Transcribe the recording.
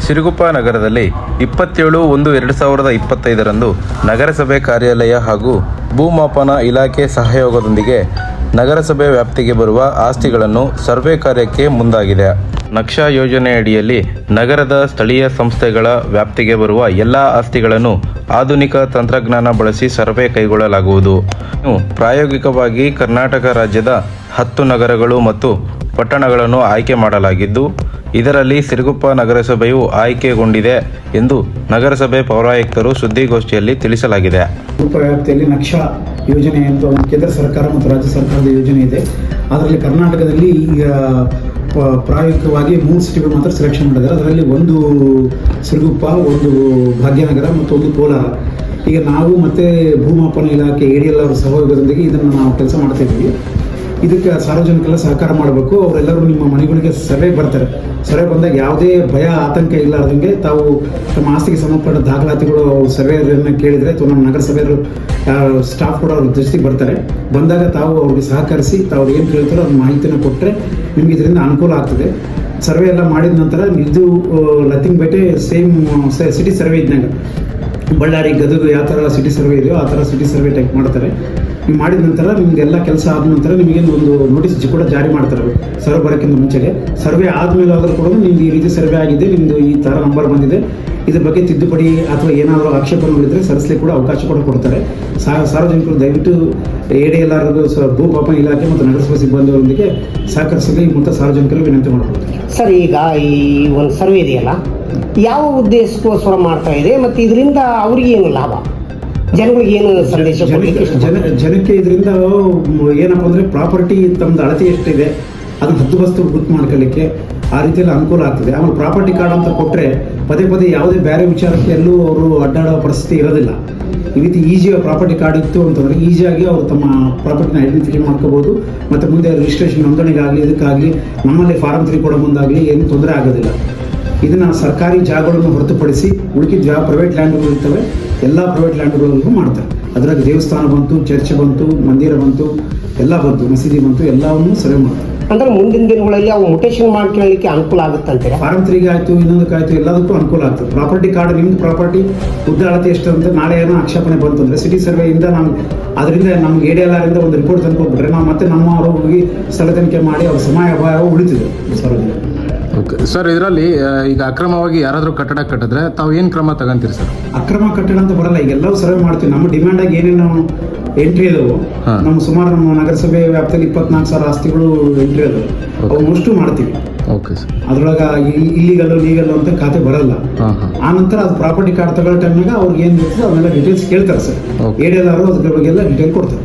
ಸಿರುಗುಪ್ಪ ನಗರದಲ್ಲಿ 27/1/2025 ನಗರಸಭೆ ಕಾರ್ಯಾಲಯ ಹಾಗೂ ಭೂಮಾಪನ ಇಲಾಖೆ ಸಹಯೋಗದೊಂದಿಗೆ ನಗರಸಭೆ ವ್ಯಾಪ್ತಿಗೆ ಬರುವ ಆಸ್ತಿಗಳನ್ನು ಸರ್ವೆ ಕಾರ್ಯಕ್ಕೆ ಮುಂದಾಗಿದೆ. ನಕ್ಷಾ ಯೋಜನೆಯಡಿಯಲ್ಲಿ ನಗರದ ಸ್ಥಳೀಯ ಸಂಸ್ಥೆಗಳ ವ್ಯಾಪ್ತಿಗೆ ಬರುವ ಎಲ್ಲ ಆಸ್ತಿಗಳನ್ನು ಆಧುನಿಕ ತಂತ್ರಜ್ಞಾನ ಬಳಸಿ ಸರ್ವೆ ಕೈಗೊಳ್ಳಲಾಗುವುದು. ಪ್ರಾಯೋಗಿಕವಾಗಿ ಕರ್ನಾಟಕ ರಾಜ್ಯದ 10 ನಗರಗಳು ಮತ್ತು ಪಟ್ಟಣಗಳನ್ನು ಆಯ್ಕೆ ಮಾಡಲಾಗಿದ್ದು, ಇದರಲ್ಲಿ ಸಿರುಗುಪ್ಪ ನಗರಸಭೆಯು ಆಯ್ಕೆಗೊಂಡಿದೆ ಎಂದು ನಗರಸಭೆ ಪೌರಾಯುಕ್ತರು ಸುದ್ದಿಗೋಷ್ಠಿಯಲ್ಲಿ ತಿಳಿಸಲಾಗಿದೆ. ಸಿರುಗುಪ್ಪ ವ್ಯಾಪ್ತಿಯಲ್ಲಿ ನಕ್ಷಾ ಯೋಜನೆ ಅಂತ ಒಂದು ಕೇಂದ್ರ ಸರ್ಕಾರ ಮತ್ತು ರಾಜ್ಯ ಸರ್ಕಾರದ ಯೋಜನೆ ಇದೆ. ಅದರಲ್ಲಿ ಕರ್ನಾಟಕದಲ್ಲಿ ಈಗ ಪ್ರಾಯೋಗಿಕವಾಗಿ 3 ಸಿಟಿಗಳು ಮಾತ್ರ ಸೆಲೆಕ್ಷನ್ ಮಾಡಿದ್ದಾರೆ. ಅದರಲ್ಲಿ ಒಂದು ಸಿರುಗುಪ್ಪ, ಒಂದು ಭಾಗ್ಯನಗರ ಮತ್ತು ಒಂದು ಕೋಲಾರ. ಈಗ ನಾವು ಮತ್ತು ಭೂಮಾಪನ ಇಲಾಖೆ ADL ಅವರ ಸಹಯೋಗದೊಂದಿಗೆ ಇದನ್ನು ನಾವು ಕೆಲಸ ಮಾಡ್ತಾ ಇದ್ದೀವಿ. ಇದಕ್ಕೆ ಸಾರ್ವಜನಿಕರೆಲ್ಲ ಸಹಕಾರ ಮಾಡಬೇಕು. ಅವರೆಲ್ಲರೂ ನಿಮ್ಮ ಮನೆಗಳಿಗೆ ಸರ್ವೆಗೆ ಬರ್ತಾರೆ. ಸರ್ವೆ ಬಂದಾಗ ಯಾವುದೇ ಭಯ ಆತಂಕ ಇಲ್ಲಾರ್ದಂಗೆ ತಾವು ತಮ್ಮ ಆಸ್ತಿಗೆ ಸಂಬಂಧಪಟ್ಟ ದಾಖಲಾತಿಗಳು ಸರ್ವೆಯನ್ನು ಕೇಳಿದರೆ ಅಥವಾ ನಮ್ಮ ನಗರಸಭೆಯವರು ಸ್ಟಾಫ್ ಕೂಡ ಅವ್ರ ಜೊತೆಗೆ ಬರ್ತಾರೆ. ಬಂದಾಗ ತಾವು ಅವ್ರಿಗೆ ಸಹಕರಿಸಿ ತಾವು ಏನು ಕೇಳ್ತಾರೋ ಅದು ಮಾಹಿತಿನ ಕೊಟ್ಟರೆ ನಿಮ್ಗೆ ಇದರಿಂದ ಅನುಕೂಲ ಆಗ್ತದೆ. ಸರ್ವೆ ಎಲ್ಲ ಮಾಡಿದ ನಂತರ ಇದು ನಥಿಂಗ್ ಬೇಟೆ ಸೇಮ್ ಸಿಟಿ ಸರ್ವೆ ಇದ್ದಂಗೆ ಬಳ್ಳಾರಿ, ಗದಗ ಯಾವ ಥರ ಸಿಟಿ ಸರ್ವೆ ಇದೆಯೋ ಆ ಥರ ಸಿಟಿ ಸರ್ವೆ ಟೈಪ್ ಮಾಡ್ತಾರೆ. ನೀವು ಮಾಡಿದ ನಂತರ ನಿಮಗೆಲ್ಲ ಕೆಲಸ ಆದ ನಂತರ ನಿಮಗೆ ಒಂದು ನೋಟಿಸ್ ಕೂಡ ಜಾರಿ ಮಾಡ್ತಾರೆ. ಸರ್ವೆ ಬರೋಕ್ಕಿಂತ ಮುಂಚೆಗೆ ಸರ್ವೆ ಆದಮೇಲೆ ಆದರೂ ಕೂಡ ನಿಮ್ದು ಈ ರೀತಿ ಸರ್ವೆ ಆಗಿದೆ, ನಿಮ್ಮದು ಈ ಥರ ನಂಬರ್ ಬಂದಿದೆ, ಇದ್ರ ಬಗ್ಗೆ ತಿದ್ದುಪಡಿ ಅಥವಾ ಏನಾದರೂ ಆಕ್ಷೇಪಣೆಗಳಿದ್ದರೆ ಸಲ್ಲಿಸಲಿಕ್ಕೆ ಕೂಡ ಅವಕಾಶ ಕೂಡ ಕೊಡ್ತಾರೆ. ಸಾರ್ವಜನಿಕರು ದಯವಿಟ್ಟು ADL ಭೂಮಾಪನ ಇಲಾಖೆ ಮತ್ತು ನಗರಸಭೆ ಸಿಬ್ಬಂದಿಗಳೊಂದಿಗೆ ಸಹಕರಿಸಲಿ ಮತ್ತು ಸಾರ್ವಜನಿಕರು ವಿನಂತಿ ಮಾಡಬಹುದು. ಸರ್, ಈಗ ಈ ಒಂದು ಸರ್ವೆ ಇದೆಯಲ್ಲ, ಯಾವ ಉದ್ದೇಶಕ್ಕೋಸ್ಕರ ಮಾಡ್ತಾ ಇದೆ ಮತ್ತು ಇದರಿಂದ ಅವ್ರಿಗೆ ಏನು ಲಾಭ, ಜನಗಳಿಗೆ ಏನು ಸಂದೇಶ? ಜನಕ್ಕೆ ಇದರಿಂದ ಏನಪ್ಪ ಅಂದರೆ ಪ್ರಾಪರ್ಟಿ ತಮ್ಮದು ಅಳತೆ ಎಷ್ಟಿದೆ ಅದನ್ನು ಹದ್ದುಬಸ್ತು ಗುರ್ತು ಮಾಡ್ಕೊಳ್ಳಿಕ್ಕೆ ಆ ರೀತಿಯಲ್ಲಿ ಅನುಕೂಲ ಆಗ್ತದೆ. ಆಮೇಲೆ ಪ್ರಾಪರ್ಟಿ ಕಾರ್ಡ್ ಅಂತ ಕೊಟ್ಟರೆ ಪದೇ ಪದೇ ಯಾವುದೇ ಬೇರೆ ವಿಚಾರಕ್ಕೆ ಎಲ್ಲೂ ಅವರು ಅಡ್ಡಾಡೋ ಪರಿಸ್ಥಿತಿ ಇರೋದಿಲ್ಲ. ಈ ರೀತಿ ಈಸಿಯಾಗಿ ಪ್ರಾಪರ್ಟಿ ಕಾರ್ಡ್ ಇತ್ತು ಅಂತಂದರೆ ಈಸಿಯಾಗಿ ಅವರು ತಮ್ಮ ಪ್ರಾಪರ್ಟಿನ ಐಡೆಂಟಿಫೈ ಮಾಡ್ಕೋಬೋದು. ಮತ್ತು ಮುಂದೆ ರಿಜಿಸ್ಟ್ರೇಷನ್ ನೋಂದಣಿಗಾಗಲಿ ಇದಕ್ಕಾಗಲಿ ನಮ್ಮಲ್ಲಿ ಫಾರಂ 3 ಕೊಡೋ ಮುಂದಾಗಲಿ ಏನು ತೊಂದರೆ ಆಗೋದಿಲ್ಲ. ಇದನ್ನು ಸರ್ಕಾರಿ ಜಾಗಗಳನ್ನು ಹೊರತುಪಡಿಸಿ ಉಳಿದ ಪ್ರೈವೇಟ್ ಲ್ಯಾಂಡ್ಗಳು ಇರ್ತವೆ, ಎಲ್ಲ ಪ್ರೈವೇಟ್ ಲ್ಯಾಂಡ್ಗಳಿಗೂ ಮಾಡ್ತಾರೆ. ಅದರಾಗ ದೇವಸ್ಥಾನ ಬಂತು, ಚರ್ಚ್ ಬಂತು, ಮಂದಿರ ಬಂತು, ಎಲ್ಲ ಬಂತು, ಮಸೀದಿ ಬಂತು, ಎಲ್ಲವನ್ನೂ ಸರ್ವೆ ಮಾಡ್ತಾರೆ. ಅಂದರೆ ಮುಂದಿನ ದಿನಗಳಲ್ಲಿ ಅವು ಮುಟೇಷನ್ ಮಾಡ್ಕೊಳ್ಳಲಿಕ್ಕೆ ಅನುಕೂಲ ಆಗುತ್ತೆ ಅಂತಾರೆ. ಫಾರಂ 3 ಆಯಿತು, ಇನ್ನೊಂದಕ್ಕಾಯ್ತು, ಎಲ್ಲದಕ್ಕೂ ಅನುಕೂಲ ಆಗ್ತದೆ. ಪ್ರಾಪರ್ಟಿ ಕಾರ್ಡ್ ನಿಮ್ದು ಪ್ರಾಪರ್ಟಿ ಉದ್ದ ಅಳತೆ ಎಷ್ಟು ಅಂತ ನಾಳೆ ಏನೋ ಆಕ್ಷೇಪಣೆ ಬಂತಂದರೆ ಸಿಟಿ ಸರ್ವೆಯಿಂದ ಅದರಿಂದ ನಮ್ಗೆ ADL ಒಂದು ರಿಪೋರ್ಟ್ ತಂದುಕೊಟ್ಬಿಟ್ರೆ ನಾವು ಮತ್ತೆ ನಮ್ಮವರು ಹೋಗಿ ಸ್ಥಳ ತನಿಖೆ ಮಾಡಿ ಅವ್ರ ಸಮಯ ಅಭಾವ ಉಳಿತಿದೆ ಸಾರ್ವಜನಿಕರು. ಓಕೆ ಸರ್, ಇದರಲ್ಲಿ ಈಗ ಅಕ್ರಮವಾಗಿ ಯಾರಾದರೂ ಕಟ್ಟಡ ಕಟ್ಟಿದ್ರೆ ತಾವು ಏನು ಕ್ರಮ ತಗೊಂತೀರಿ ಸರ್? ಅಕ್ರಮ ಕಟ್ಟಡ ಅಂತ ಬರಲ್ಲ, ಈಗ ಎಲ್ಲವೂ ಸರ್ವೆ ಮಾಡ್ತೀವಿ. ನಮ್ಮ ಡಿಮ್ಯಾಂಡಾಗಿ ಏನೇನು ಎಂಟ್ರಿ ಇದಾವೆ, ನಮ್ಮ ಸುಮಾರು ನಮ್ಮ ನಗರಸಭೆ ವ್ಯಾಪ್ತಿಯಲ್ಲಿ 24,000 ಆಸ್ತಿಗಳು ಎಂಟ್ರಿ ಅದಾವೆ, ಅವು ಮೋಸ್ಟು ಮಾಡ್ತೀವಿ. Okay sir. ಅದ್ರೊಳಗೆ ಇಲ್ಲಿಗಲ್ಲು ಲೀಗಲ್ಲು ಅಂತ ಖಾತೆ ಬರಲ್ಲ. ಆ ನಂತರ ಅದು ಪ್ರಾಪರ್ಟಿ ಕಾರ್ಡ್ ತಗೊಳ್ಳೋ ಟೈಮ್ನಾಗ ಅವ್ರಿಗೆ ಏನು ಇರ್ತದೆ ಅವನ್ನೆಲ್ಲ ಡೀಟೇಲ್ಸ್ ಕೇಳ್ತಾರೆ ಸರ್. ADL ಅದ್ರ ಬಗ್ಗೆ ಎಲ್ಲ ಡೀಟೇಲ್ ಕೊಡ್ತಾರೆ.